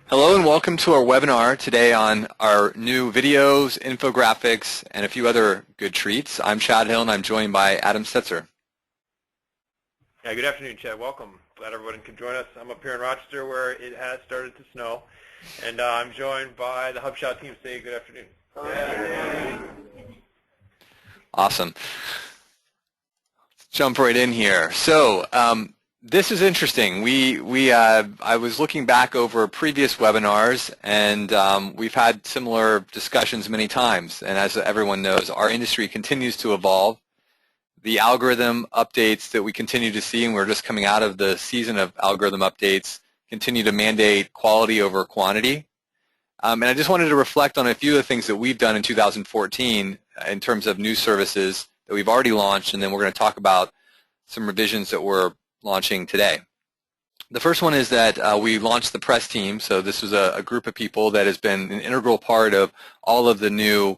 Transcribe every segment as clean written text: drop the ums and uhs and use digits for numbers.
Hello and welcome to our webinar today on our new videos, infographics, and a few other good treats. I'm Chad Hill and I'm joined by Adam Stetzer. Yeah, good afternoon, Chad. Welcome. Glad everyone can join us. I'm up here in Rochester where it has started to snow, and I'm joined by the HubShout team. Say good afternoon. Good afternoon. Awesome. Let's jump right in here. So this is interesting. I was looking back over previous webinars, and we've had similar discussions many times. And as everyone knows, our industry continues to evolve. The algorithm updates that we continue to see, and we're just coming out of the season of algorithm updates, continue to mandate quality over quantity. And I just wanted to reflect on a few of the things that we've done in 2014 in terms of new services that we've already launched, and then we're going to talk about some revisions that we're launching today. The first one is that we launched the press team. So this was a group of people that has been an integral part of all of the new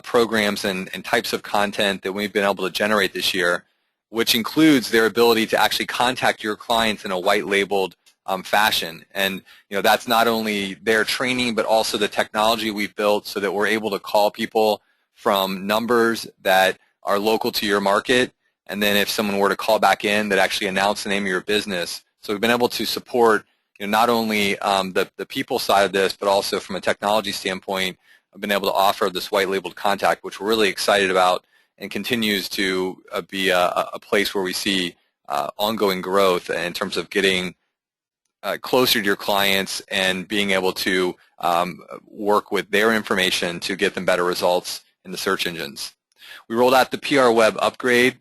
programs and types of content that we've been able to generate this year, which includes their ability to actually contact your clients in a white-labeled fashion. And that's not only their training, but also the technology we've built so that we're able to call people from numbers that are local to your market, and then if someone were to call back in, that actually announce the name of your business. So we've been able to support not only the people side of this, but also from a technology standpoint, I've been able to offer this white-labeled contact, which we're really excited about and continues to be a place where we see ongoing growth in terms of getting closer to your clients and being able to work with their information to get them better results in the search engines. We rolled out the PR Web upgrade.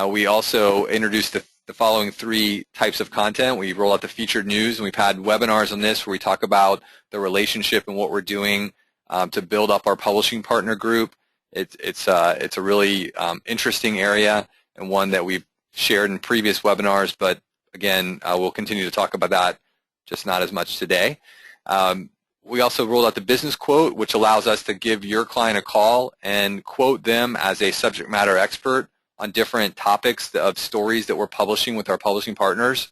We also introduced the following three types of content. We rolled out the featured news, and we've had webinars on this where we talk about the relationship and what we're doing to build up our publishing partner group. It's a really interesting area and one that we've shared in previous webinars, but again, we'll continue to talk about that, just not as much today. We also rolled out the business quote, which allows us to give your client a call and quote them as a subject matter expert on different topics of stories that we're publishing with our publishing partners.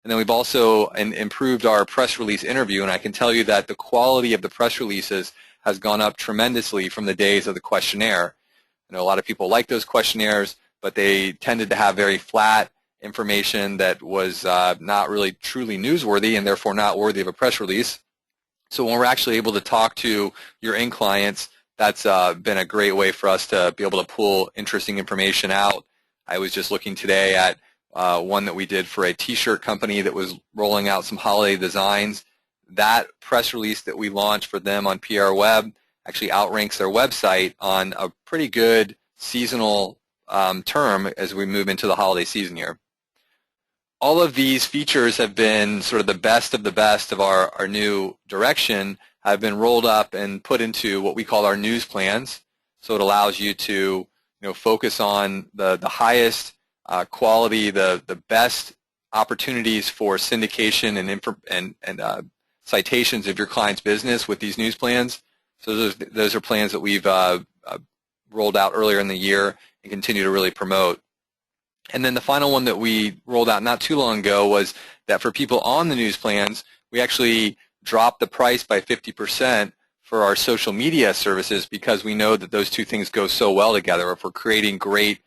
And then we've also improved our press release interview, and I can tell you that the quality of the press releases has gone up tremendously from the days of the questionnaire. I know a lot of people like those questionnaires, but they tended to have very flat information that was not really truly newsworthy and therefore not worthy of a press release. So when we're actually able to talk to your end clients, that's been a great way for us to be able to pull interesting information out. I was just looking today at one that we did for a t-shirt company that was rolling out some holiday designs. That press release that we launched for them on PR Web actually outranks their website on a pretty good seasonal term as we move into the holiday season here. All of these features have been sort of the best of our new direction, have been rolled up and put into what we call our news plans. So it allows you to focus on the highest quality, the best opportunities for syndication and citations of your client's business with these news plans. So those are plans that we've rolled out earlier in the year and continue to really promote. And then the final one that we rolled out not too long ago was that for people on the news plans, we actually dropped the price by 50% for our social media services because we know that those two things go so well together. If we're creating great,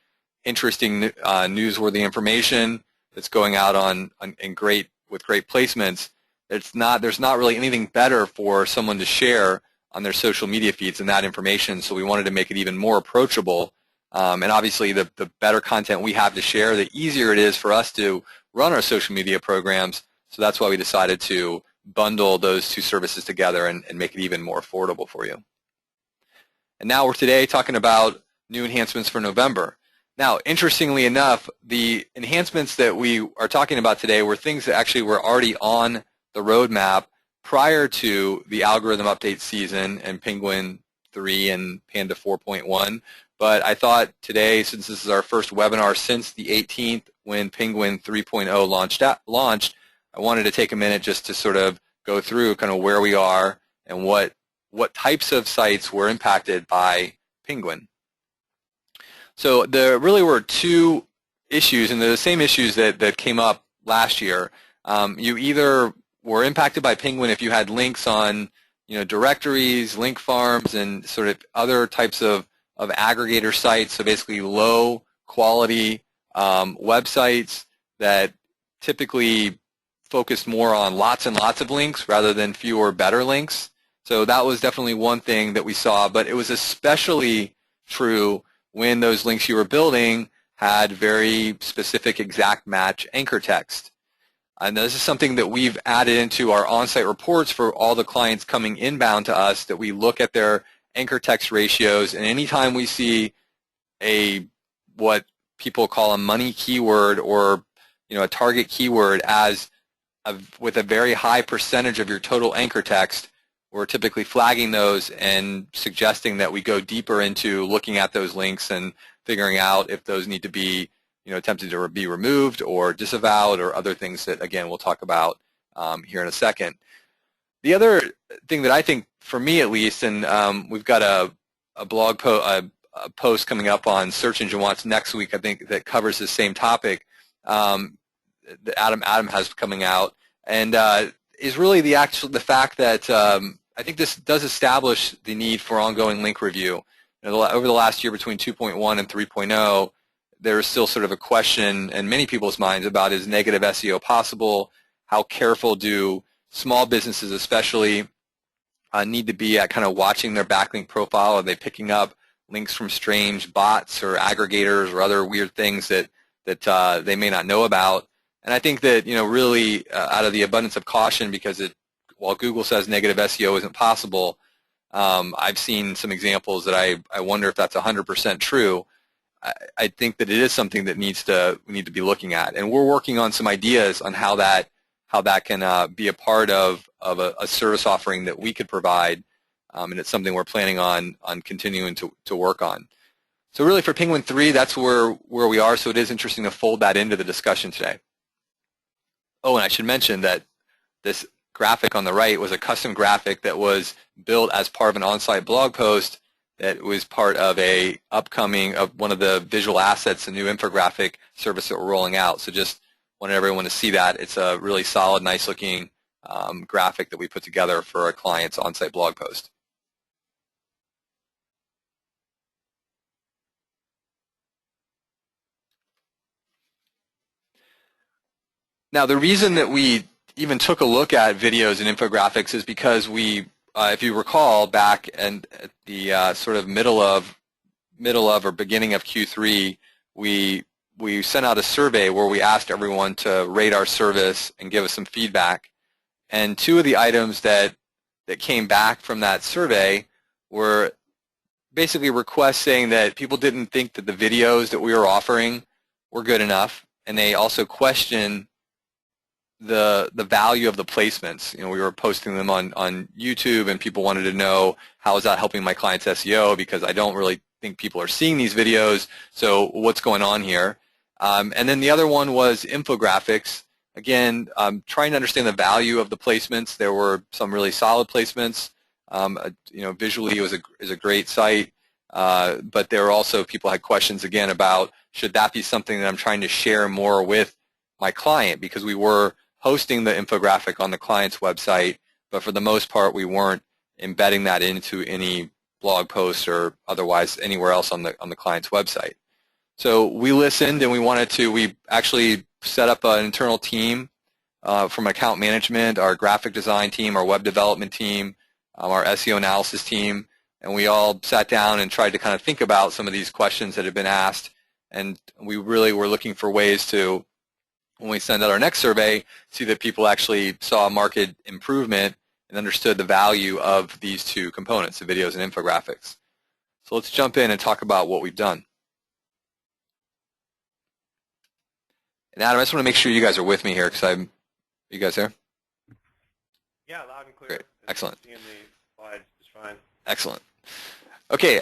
interesting, newsworthy information that's going out with great placements, there's not really anything better for someone to share on their social media feeds than that information. So we wanted to make it even more approachable. And obviously, the better content we have to share, the easier it is for us to run our social media programs. So that's why we decided to bundle those two services together and make it even more affordable for you. And now we're today talking about new enhancements for November. Now, interestingly enough, the enhancements that we are talking about today were things that actually were already on the roadmap prior to the algorithm update season and Penguin 3 and Panda 4.1. But I thought today, since this is our first webinar since the 18th when Penguin 3.0 launched, I wanted to take a minute just to sort of go through kind of where we are and what types of sites were impacted by Penguin. So there really were two issues, and they're the same issues that came up last year. You either were impacted by Penguin if you had links on, directories, link farms, and sort of other types of aggregator sites. So basically low quality websites that typically focused more on lots and lots of links rather than fewer better links. So that was definitely one thing that we saw, but it was especially true when those links you were building had very specific exact match anchor text. And this is something that we've added into our on-site reports for all the clients coming inbound to us, that we look at their anchor text ratios, and anytime we see what people call a money keyword or a target keyword with a very high percentage of your total anchor text, we're typically flagging those and suggesting that we go deeper into looking at those links and figuring out if those need to be attempted to be removed or disavowed, or other things that, again, we'll talk about here in a second. The other thing that I think, for me at least, and we've got a blog post coming up on Search Engine Wants next week, I think, that covers the same topic that Adam has coming out, and is really the fact that I think this does establish the need for ongoing link review. Over the last year, between 2.1 and 3.0, there is still sort of a question in many people's minds about, is negative SEO possible? How careful do small businesses especially need to be at kind of watching their backlink profile? Are they picking up links from strange bots or aggregators or other weird things that they may not know about? And I think that, really out of the abundance of caution, because while Google says negative SEO isn't possible, I've seen some examples that I wonder if that's 100% true. I think that it is something that we need to be looking at, and we're working on some ideas on how that can be a part of a service offering that we could provide, and it's something we're planning on continuing to work on. So really, for Penguin 3, that's where we are. So it is interesting to fold that into the discussion today. Oh, and I should mention that this graphic on the right was a custom graphic that was built as part of an on-site blog post that was part of one of the visual assets, a new infographic service that we're rolling out. So just wanted everyone to see that. It's a really solid, nice-looking graphic that we put together for our client's on-site blog post. Now, the reason that we even took a look at videos and infographics is because if you recall, back at the sort of middle of or beginning of Q3, we sent out a survey where we asked everyone to rate our service and give us some feedback. And two of the items that came back from that survey were basically requests saying that people didn't think that the videos that we were offering were good enough, and they also questioned the value of the placements. We were posting them on YouTube, and people wanted to know, how is that helping my client's SEO, because I don't really think people are seeing these videos, so what's going on here? And then the other one was infographics. Again, trying to understand the value of the placements. There were some really solid placements. Visually it is a great site, but there were also, people had questions again about, should that be something that I'm trying to share more with my client, because we were hosting the infographic on the client's website, but for the most part we weren't embedding that into any blog posts or otherwise anywhere else on the client's website. So we listened, and we actually set up an internal team from account management, our graphic design team, our web development team, our SEO analysis team, and we all sat down and tried to kind of think about some of these questions that had been asked, and we really were looking for ways to, when we send out our next survey, see that people actually saw a market improvement and understood the value of these two components, the videos and infographics. So let's jump in and talk about what we've done. And Adam, I just want to make sure you guys are with me here, because are you guys there? Yeah, loud and clear. Great. Excellent. Seeing the slides just fine. Excellent. Okay,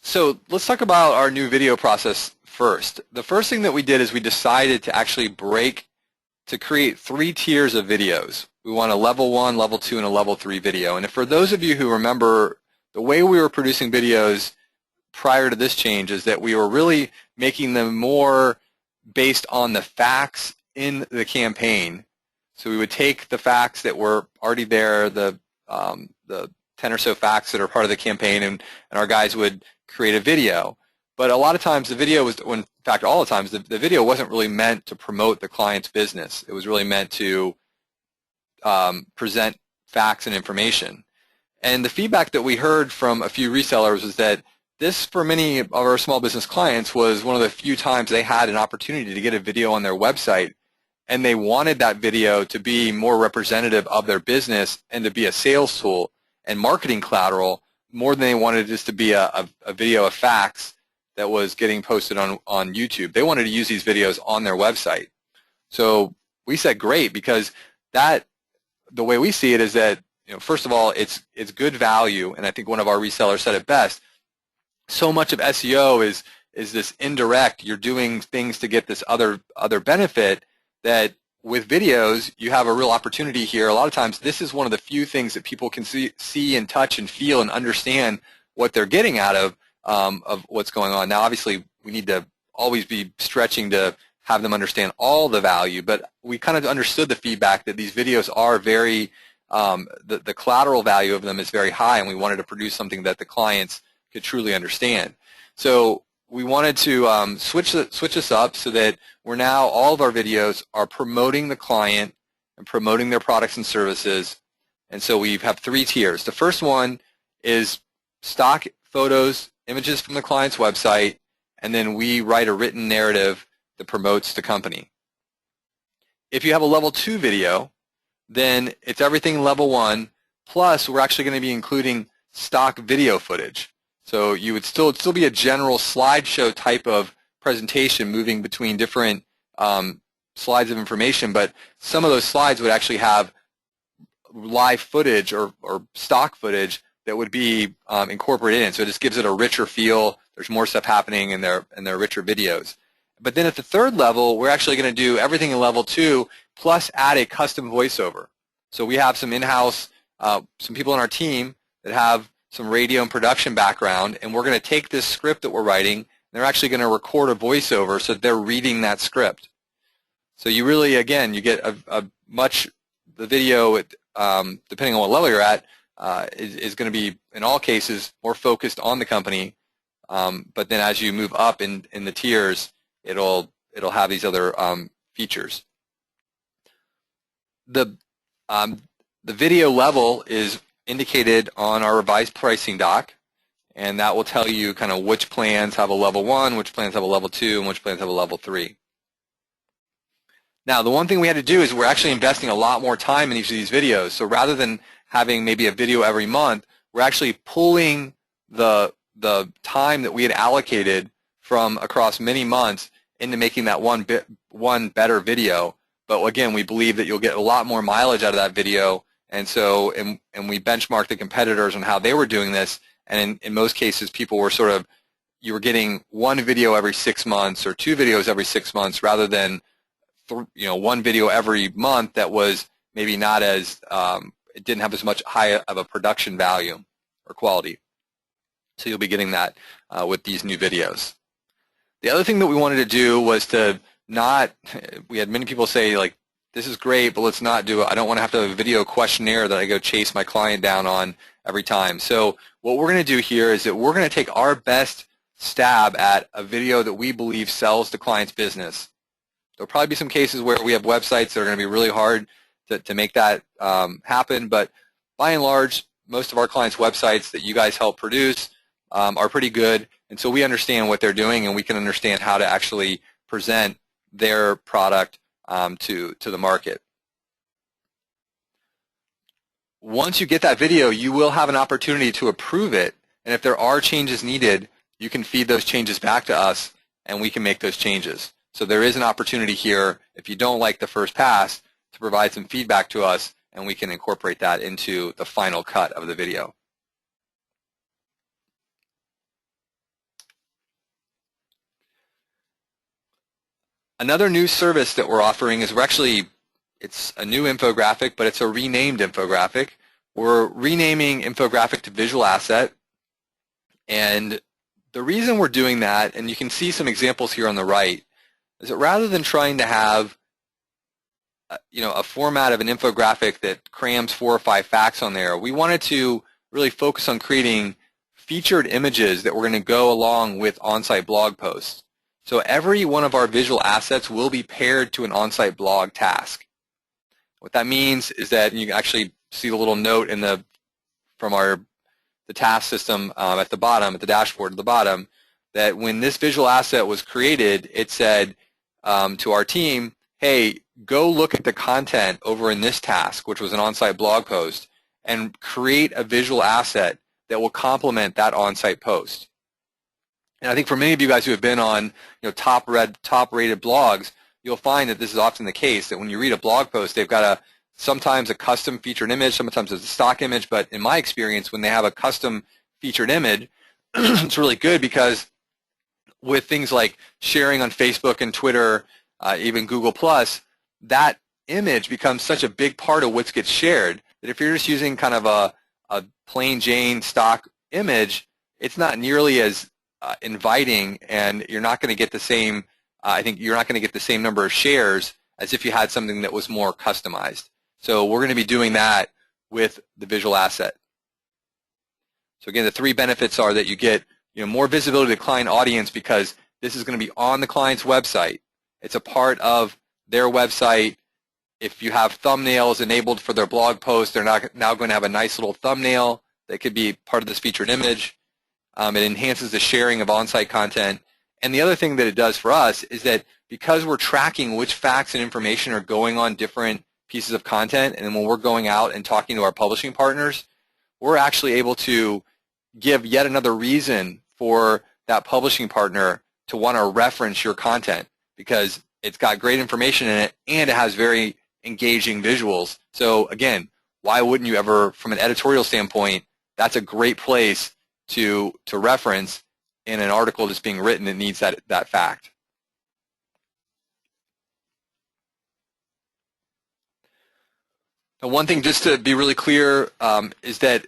so let's talk about our new video process first. The first thing that we did is we decided to actually create 3 tiers of videos. We want a level 1, level 2, and a level 3 video. And for those of you who remember, the way we were producing videos prior to this change is that we were really making them more based on the facts in the campaign. So we would take the facts that were already there, the 10 or so facts that are part of the campaign, and our guys would create a video. But a lot of times the video was, in fact all the times, the video wasn't really meant to promote the client's business. It was really meant to present facts and information. And the feedback that we heard from a few resellers was that this, for many of our small business clients, was one of the few times they had an opportunity to get a video on their website, and they wanted that video to be more representative of their business and to be a sales tool and marketing collateral more than they wanted this to be a video of facts that was getting posted on YouTube. They wanted to use these videos on their website. So we said great, because the way we see it is that, first of all, it's good value, and I think one of our resellers said it best. So much of SEO is this indirect. You're doing things to get this other benefit, that with videos you have a real opportunity here. A lot of times this is one of the few things that people can see and touch and feel and understand what they're getting out of what's going on. Now, obviously, we need to always be stretching to have them understand all the value, but we kind of understood the feedback that these videos are very, the collateral value of them is very high, and we wanted to produce something that the clients could truly understand. So we wanted to switch this up so that we're now, all of our videos are promoting the client and promoting their products and services. And so we have 3 tiers. The first one is stock photos, images from the client's website, and then we write a written narrative that promotes the company. If you have a level 2 video, then it's everything level 1, plus we're actually going to be including stock video footage. So you would still be a general slideshow type of presentation, moving between different slides of information, but some of those slides would actually have live footage or stock footage that would be incorporated in. So it just gives it a richer feel. There's more stuff happening in their richer videos. But then at the 3rd level, we're actually going to do everything in level 2, plus add a custom voiceover. So we have some in-house, some people on our team that have some radio and production background, and we're going to take this script that we're writing, and they're actually going to record a voiceover so that they're reading that script. So you really, again, you get the video, depending on what level you're at, is going to be, in all cases, more focused on the company, but then as you move up in the tiers, it'll have these other features. The video level is indicated on our revised pricing doc, and that will tell you kind of which plans have a level 1, which plans have a level 2, and which plans have a level 3. Now, the one thing we had to do is we're actually investing a lot more time in each of these videos. So rather than having maybe a video every month, we're actually pulling the time that we had allocated from across many months into making that one better video. But again, we believe that you'll get a lot more mileage out of that video. And so, and we benchmarked the competitors on how they were doing this, and in most cases, people were you were getting 1 video every 6 months or 2 videos every 6 months, rather than 1 video every month that was maybe not as, it didn't have as much high of a production value or quality. So you'll be getting that with these new videos. The other thing that we wanted to do was to we had many people say, like, this is great, but let's not do it. I don't want to have to have a video questionnaire that I go chase my client down on every time. So what we're going to do here is that we're going to take our best stab at a video that we believe sells the client's business. There'll probably be some cases where we have websites that are going to be really hard to make that happen, but by and large, most of our clients' websites that you guys help produce are pretty good, and so we understand what they're doing, and we can understand how to actually present their product to the market. Once you get that video, you will have an opportunity to approve it, and if there are changes needed, you can feed those changes back to us, and we can make those changes. So there is an opportunity here, if you don't like the first pass, to provide some feedback to us, and we can incorporate that into the final cut of the video. Another new service that we're offering is it's a new infographic, but it's a renamed infographic. We're renaming infographic to visual asset, and the reason we're doing that, and you can see some examples here on the right, is that rather than trying to have a format of an infographic that crams 4 or 5 facts on there. We wanted to really focus on creating featured images that were going to go along with on-site blog posts. So every one of our visual assets will be paired to an on-site blog task. What that means is that you can actually see the little note from the task system at the bottom, at the dashboard at the bottom, that when this visual asset was created, it said to our team, hey, go look at the content over in this task, which was an on-site blog post, and create a visual asset that will complement that on-site post. And I think for many of you guys who have been on top-rated blogs, you'll find that this is often the case, that when you read a blog post, they've got sometimes a custom featured image, sometimes it's a stock image, but in my experience, when they have a custom featured image, it's really good because with things like sharing on Facebook and Twitter, even Google+, that image becomes such a big part of what gets shared that if you're just using kind of a plain Jane stock image, it's not nearly as inviting, and you're not going to get the same, I think you're not going to get the same number of shares as if you had something that was more customized. So we're going to be doing that with the visual asset. So again, the 3 benefits are that you get more visibility to the client audience because this is going to be on the client's website. It's a part of their website. If you have thumbnails enabled for their blog post, they're now going to have a nice little thumbnail that could be part of this featured image. It enhances the sharing of on-site content. And the other thing that it does for us is that because we're tracking which facts and information are going on different pieces of content, and then when we're going out and talking to our publishing partners, we're actually able to give yet another reason for that publishing partner to want to reference your content because it's got great information in it and it has very engaging visuals. So again, why wouldn't you ever, from an editorial standpoint, that's a great place to reference in an article that's being written that needs that fact. Now, one thing just to be really clear is that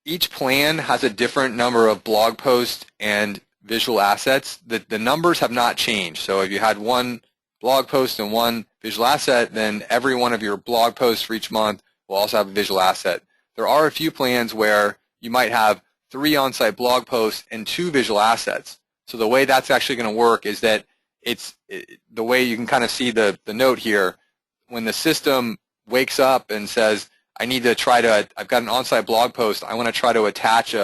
each plan has a different number of blog posts and visual assets. The numbers have not changed. So if you had one blog post and one visual asset, then every one of your blog posts for each month will also have a visual asset. There are a few plans where you might have 3 on-site blog posts and 2 visual assets. So the way that's actually going to work is that the way you can kind of see the note here, when the system wakes up and says, I've got an on-site blog post, I want to try to attach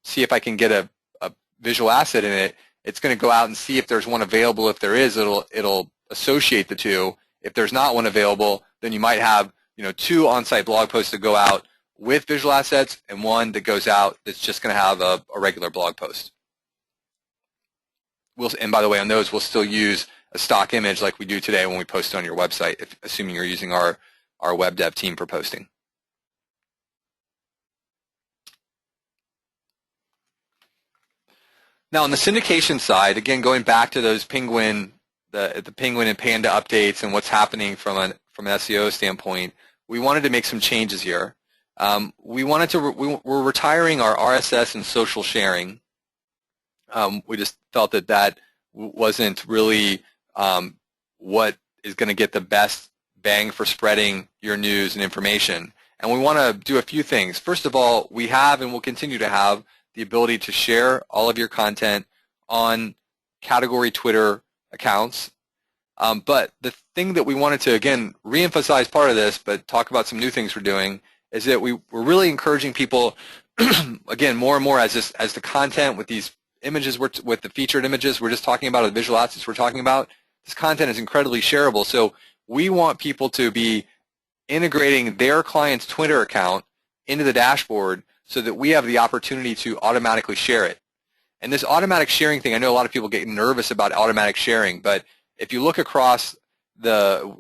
see if I can get a visual asset in it, it's going to go out and see if there's one available. If there is, it'll associate the 2. If there's not one available, then you might have 2 on-site blog posts that go out with visual assets and 1 that goes out that's just going to have a regular blog post. And by the way, on those, we'll still use a stock image like we do today when we post it on your website, assuming you're using our web dev team for posting. Now, on the syndication side, again, going back to those Penguin and Panda updates and what's happening from an SEO standpoint, we wanted to make some changes here. We're retiring our RSS and social sharing. We just felt that wasn't really what is going to get the best bang for spreading your news and information. And we want to do a few things. First of all, we have and will continue to have the ability to share all of your content on category Twitter accounts. But the thing that we wanted to, again, reemphasize part of this, but talk about some new things we're doing, is that we're really encouraging people, again, more and more as the content with these images, with the featured images we're just talking about, or the visual assets we're talking about, this content is incredibly shareable. So we want people to be integrating their client's Twitter account into the dashboard so that we have the opportunity to automatically share it. And this automatic sharing thing, I know a lot of people get nervous about automatic sharing, but if you look across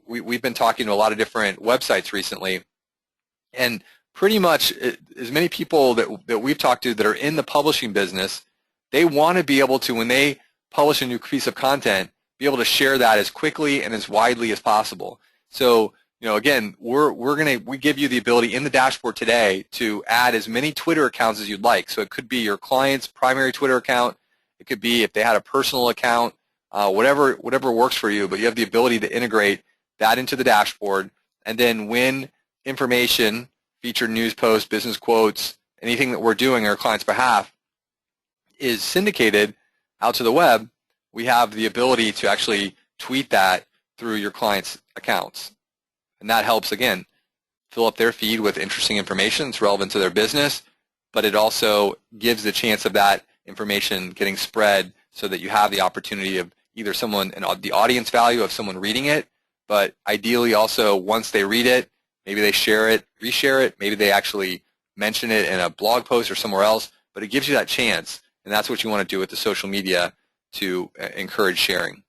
we've been talking to a lot of different websites recently, and pretty much as many people that we've talked to that are in the publishing business, they want to be able to, when they publish a new piece of content, be able to share that as quickly and as widely as possible. So, again, we give you the ability in the dashboard today to add as many Twitter accounts as you'd like. So it could be your client's primary Twitter account. It could be if they had a personal account, whatever works for you. But you have the ability to integrate that into the dashboard, and then when information, featured news posts, business quotes, anything that we're doing on our client's behalf is syndicated out to the web, we have the ability to actually tweet that through your client's accounts. And that helps, again, fill up their feed with interesting information that's relevant to their business, but it also gives the chance of that information getting spread so that you have the opportunity of either someone, and the audience value of someone reading it, but ideally also once they read it, maybe they share it, reshare it, maybe they actually mention it in a blog post or somewhere else, but it gives you that chance, and that's what you want to do with the social media to encourage sharing.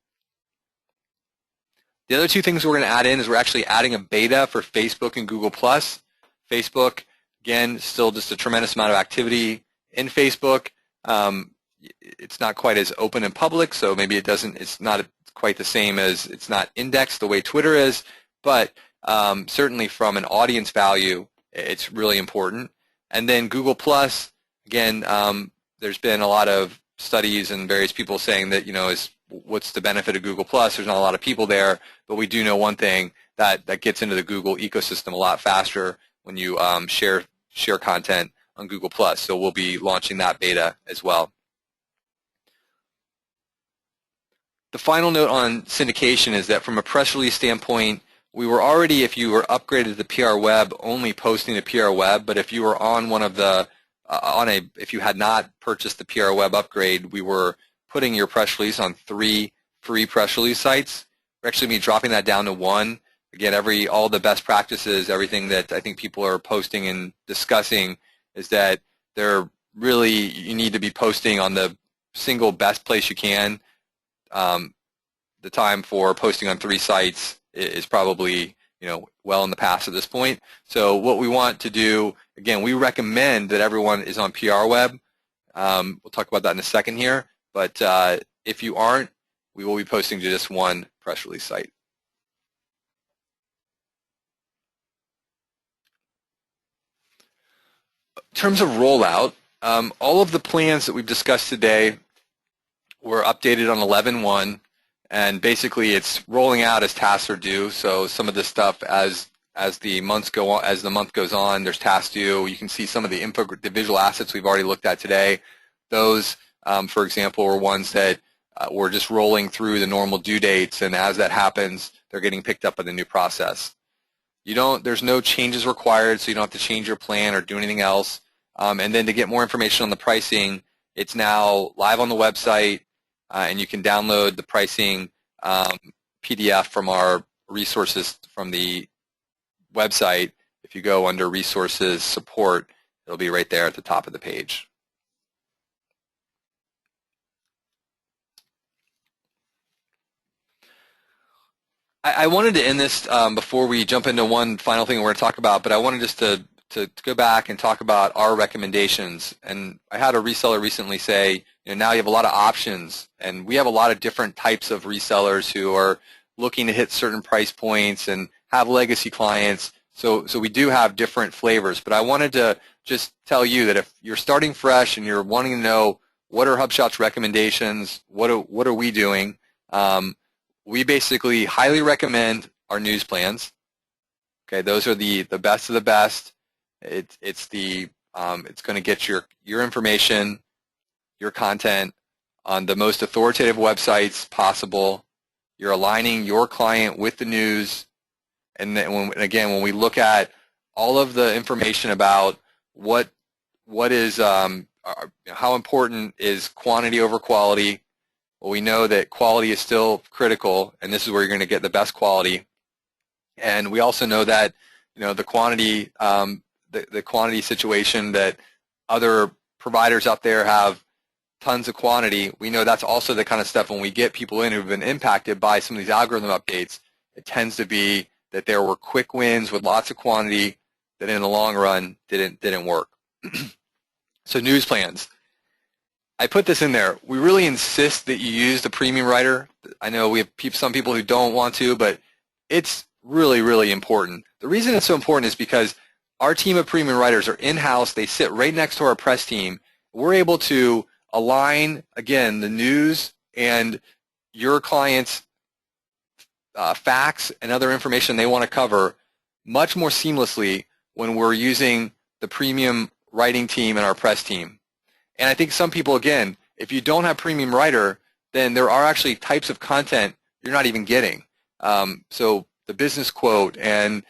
The other two things we're going to add in is we're actually adding a beta for Facebook and Google+. Facebook, again, still just a tremendous amount of activity in Facebook. It's not quite as open and public, so maybe it's not quite the same as, it's not indexed the way Twitter is, but certainly from an audience value, it's really important. And then Google+, again, there's been a lot of studies and various people saying that, what's the benefit of Google+? There's not a lot of people there, but we do know one thing, that gets into the Google ecosystem a lot faster when you share content on Google+. So we'll be launching that beta as well. The final note on syndication is that from a press release standpoint, we were already, if you were upgraded to the PR Web, only posting the PR Web, but if you were on one of the, if you had not purchased the PR Web upgrade, we were putting your press release on 3 free press release sites. We're actually going to be dropping that down to 1. Again, all the best practices, everything that I think people are posting and discussing is that you need to be posting on the single best place you can. The time for posting on 3 sites is probably well in the past at this point. So what we want to do, again, we recommend that everyone is on PR Web. We'll talk about that in a second here. But if you aren't, we will be posting to just 1 press release site. In terms of rollout, all of the plans that we've discussed today were updated on 11.1, and basically it's rolling out as tasks are due. So some of this stuff as the month goes on, there's tasks due. You can see some of the visual assets we've already looked at today. Those, for example, were ones that were just rolling through the normal due dates, and as that happens, they're getting picked up by the new process. There's no changes required, so you don't have to change your plan or do anything else. And then to get more information on the pricing, it's now live on the website, and you can download the pricing PDF from our resources from the website. If you go under Resources Support, it'll be right there at the top of the page. I wanted to end this before we jump into one final thing we're going to talk about, but I wanted just to go back and talk about our recommendations. And I had a reseller recently say, now you have a lot of options, and we have a lot of different types of resellers who are looking to hit certain price points and have legacy clients. So we do have different flavors, but I wanted to just tell you that if you're starting fresh and you're wanting to know what are HubShout's recommendations, what are we doing, we basically highly recommend our news plans. Okay, those are the best of the best. It's going to get your information, your content on the most authoritative websites possible. You're aligning your client with the news, and then when we look at all of the information about what is how important is quantity over quality. Well, we know that quality is still critical, and this is where you're going to get the best quality. And we also know that the quantity the quantity situation, that other providers out there have tons of quantity. We know that's also the kind of stuff when we get people in who've been impacted by some of these algorithm updates, it tends to be that there were quick wins with lots of quantity that in the long run didn't work. So news plans. I put this in there. We really insist that you use the premium writer. I know we have some people who don't want to, but it's really, really important. The reason it's so important is because our team of premium writers are in-house. They sit right next to our press team. We're able to align, again, the news and your client's facts and other information they want to cover much more seamlessly when we're using the premium writing team and our press team. And I think some people, again, if you don't have premium writer, then there are actually types of content you're not even getting. So the business quote and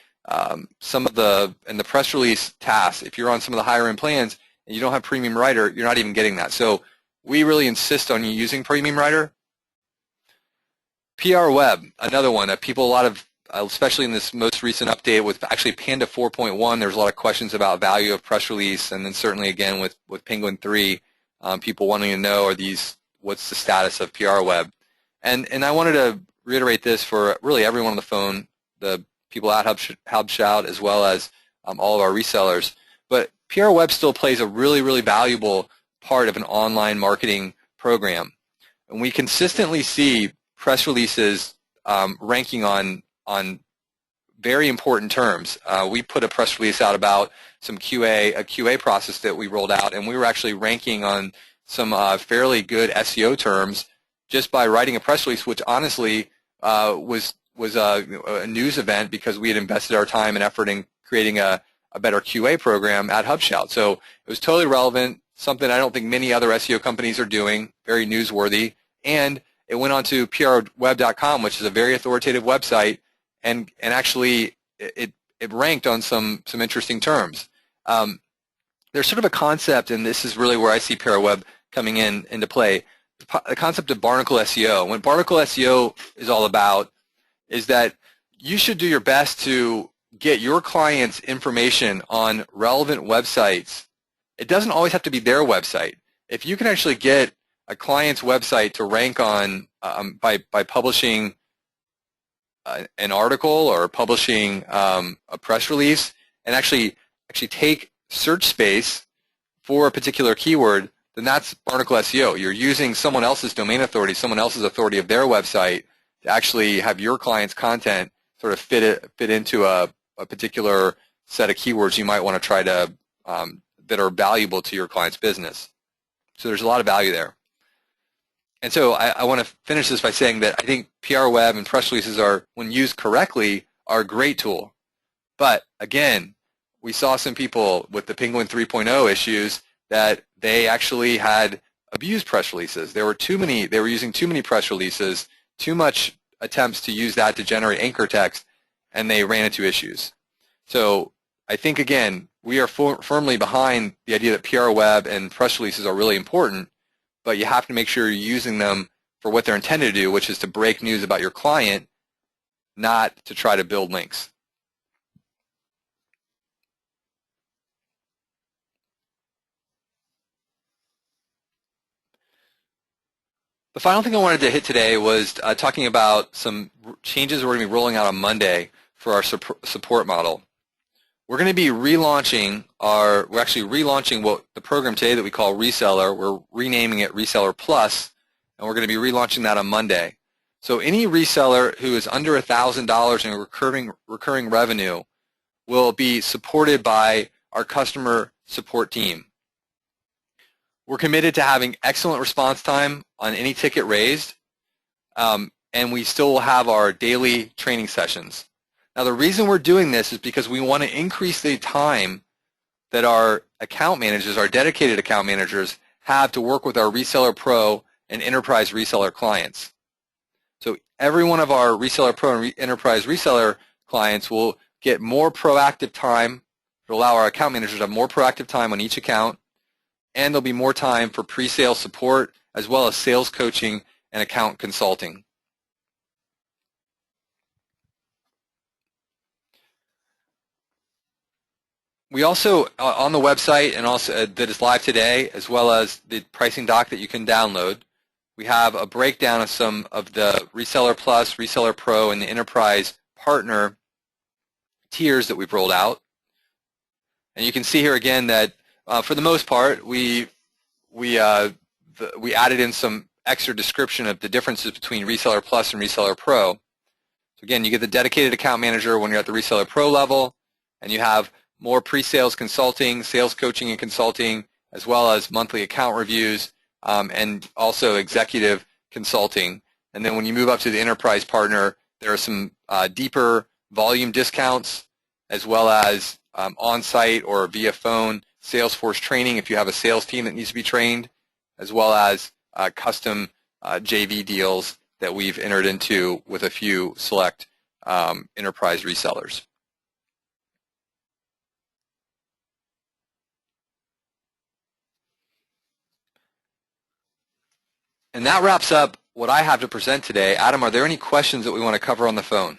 some of the press release tasks, if you're on some of the higher end plans and you don't have premium writer, you're not even getting that. So we really insist on you using premium writer. PR Web, another one that people, a lot of, especially in this most recent update with actually Panda 4.1, there's a lot of questions about value of press release, and then certainly again with Penguin 3, people wanting to know what's the status of PR Web. And I wanted to reiterate this for really everyone on the phone, the people at HubShout as well as all of our resellers. But PR Web still plays a really, really valuable part of an online marketing program. And we consistently see press releases ranking on very important terms. We put a press release out about some a QA process that we rolled out, and we were actually ranking on some fairly good SEO terms just by writing a press release, which honestly was a news event because we had invested our time and effort in creating a better QA program at HubShout. So it was totally relevant, something I don't think many other SEO companies are doing, very newsworthy, and it went on to prweb.com, which is a very authoritative website, and actually it ranked on some interesting terms. There's sort of a concept, and this is really where I see PR Web coming into play, the concept of barnacle SEO. What barnacle SEO is all about is that you should do your best to get your clients' information on relevant websites. It doesn't always have to be their website. If you can actually get a client's website to rank on by publishing an article or publishing a press release, and actually take search space for a particular keyword, then that's barnacle SEO. You're using someone else's domain authority, someone else's authority of their website to actually have your client's content sort of fit into a particular set of keywords you might want to try to that are valuable to your client's business. So there's a lot of value there. And so I want to finish this by saying that I think PR Web and press releases are, when used correctly, are a great tool. But again, we saw some people with the Penguin 3.0 issues that they actually had abused press releases. They were using too many press releases, too much attempts to use that to generate anchor text, and they ran into issues. So I think, again, we are firmly behind the idea that PR Web and press releases are really important, but you have to make sure you're using them for what they're intended to do, which is to break news about your client, not to try to build links. The final thing I wanted to hit today was talking about some changes we're going to be rolling out on Monday for our support model. We're going to be relaunching what the program today that we call Reseller. We're renaming it Reseller Plus, and we're going to be relaunching that on Monday. So any reseller who is under $1,000 in recurring revenue will be supported by our customer support team. We're committed to having excellent response time on any ticket raised, and we still will have our daily training sessions. Now, the reason we're doing this is because we want to increase the time that our account managers, our dedicated account managers, have to work with our Reseller Pro and Enterprise Reseller clients. So every one of our Reseller Pro and Enterprise Reseller clients will get more proactive time to allow our account managers to have more proactive time on each account, and there'll be more time for pre-sale support as well as sales coaching and account consulting. We also, on the website and also that is live today, as well as the pricing doc that you can download, we have a breakdown of some of the Reseller Plus, Reseller Pro, and the Enterprise Partner tiers that we've rolled out. And you can see here again that for the most part, we added in some extra description of the differences between Reseller Plus and Reseller Pro. So again, you get the dedicated account manager when you're at the Reseller Pro level, and you have more pre-sales consulting, sales coaching and consulting, as well as monthly account reviews, and also executive consulting. And then when you move up to the enterprise partner, there are some deeper volume discounts, as well as on-site or via phone Salesforce training if you have a sales team that needs to be trained, as well as custom JV deals that we've entered into with a few select enterprise resellers. And that wraps up what I have to present today. Adam, are there any questions that we want to cover on the phone?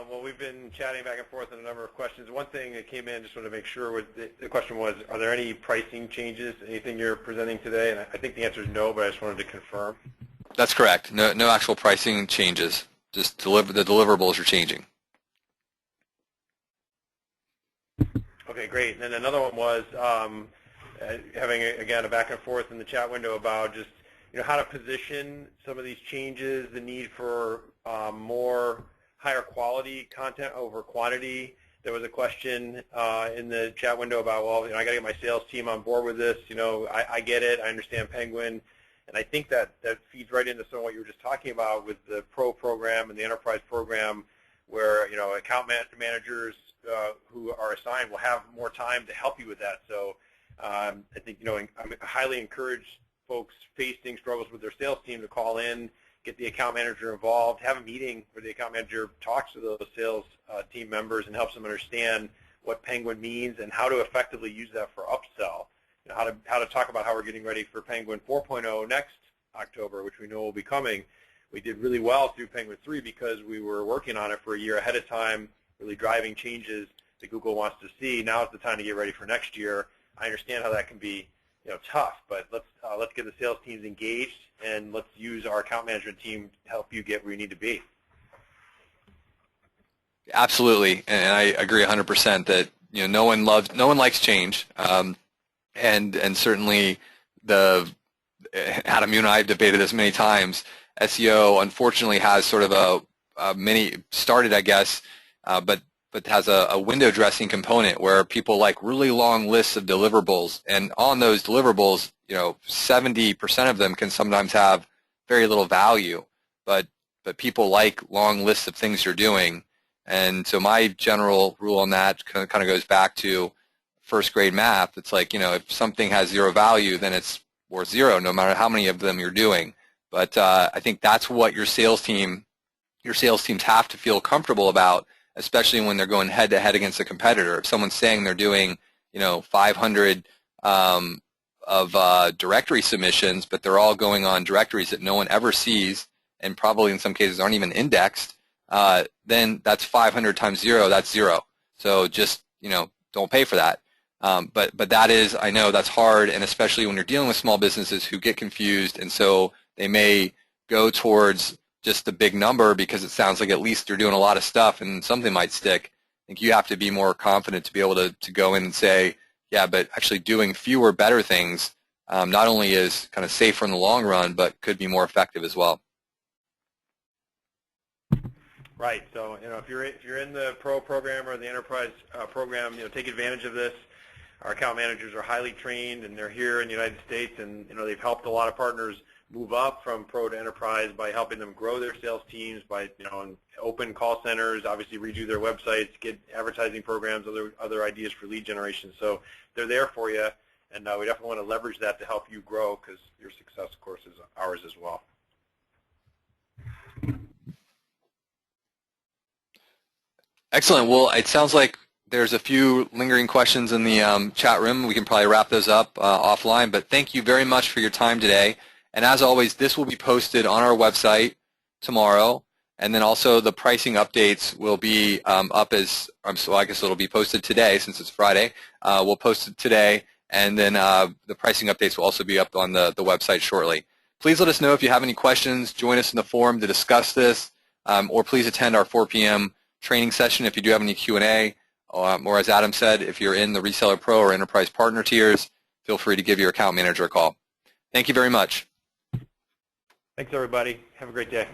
Well, we've been chatting back and forth on a number of questions. One thing that came in, just wanted to make sure, the question was, are there any pricing changes, anything you're presenting today? And I think the answer is no, but I just wanted to confirm. That's correct. No actual pricing changes. Just the deliverables are changing. Okay, great. And then another one was having, again, a back and forth in the chat window about just how to position some of these changes, the need for more higher quality content over quantity. There was a question in the chat window about, well, I got to get my sales team on board with this. I get it. I understand Penguin. And I think that feeds right into some of what you were just talking about with the Pro program and the Enterprise program, where account managers who are assigned will have more time to help you with that. So I think I highly encourage folks facing struggles with their sales team to call in, get the account manager involved, have a meeting where the account manager talks to those sales team members and helps them understand what Penguin means and how to effectively use that for upsell. How to talk about how we're getting ready for Penguin 4.0 next October, which we know will be coming. We did really well through Penguin 3 because we were working on it for a year ahead of time, really driving changes that Google wants to see. Now is the time to get ready for next year. I understand how that can be tough, but let's get the sales teams engaged, and let's use our account management team to help you get where you need to be. Absolutely, and I agree 100% that no one likes change, and certainly Adam, you and I have debated this many times. SEO unfortunately has sort of a started, I guess, but has a window dressing component where people like really long lists of deliverables, and on those deliverables, 70% of them can sometimes have very little value, but people like long lists of things you're doing. And so my general rule on that kind of goes back to first grade math. It's like, if something has zero value, then it's worth zero, no matter how many of them you're doing. But I think that's what your sales teams have to feel comfortable about, especially when they're going head-to-head against a competitor. If someone's saying they're doing, 500 of directory submissions, but they're all going on directories that no one ever sees and probably in some cases aren't even indexed, then that's 500 times zero, that's zero. So just, don't pay for that. But that is, I know that's hard, and especially when you're dealing with small businesses who get confused, and so they may go towards just the big number because it sounds like at least you're doing a lot of stuff and something might stick. I think you have to be more confident to be able to go in and say, yeah, but actually doing fewer better things not only is kind of safer in the long run, but could be more effective as well. Right. So if you're in the Pro program or the Enterprise program, take advantage of this. Our account managers are highly trained, and they're here in the United States, and they've helped a lot of partners move up from Pro to Enterprise by helping them grow their sales teams, by open call centers, obviously redo their websites, get advertising programs, other ideas for lead generation. So they're there for you, and we definitely want to leverage that to help you grow, because your success, of course, is ours as well. Excellent. Well, it sounds like there's a few lingering questions in the chat room. We can probably wrap those up offline, but thank you very much for your time today. And as always, this will be posted on our website tomorrow, and then also the pricing updates will be up so I guess it'll be posted today since it's Friday. We'll post it today, and then the pricing updates will also be up on the website shortly. Please let us know if you have any questions. Join us in the forum to discuss this, or please attend our 4 p.m. training session if you do have any Q&A. Or as Adam said, if you're in the Reseller Pro or Enterprise Partner tiers, feel free to give your account manager a call. Thank you very much. Thanks, everybody. Have a great day.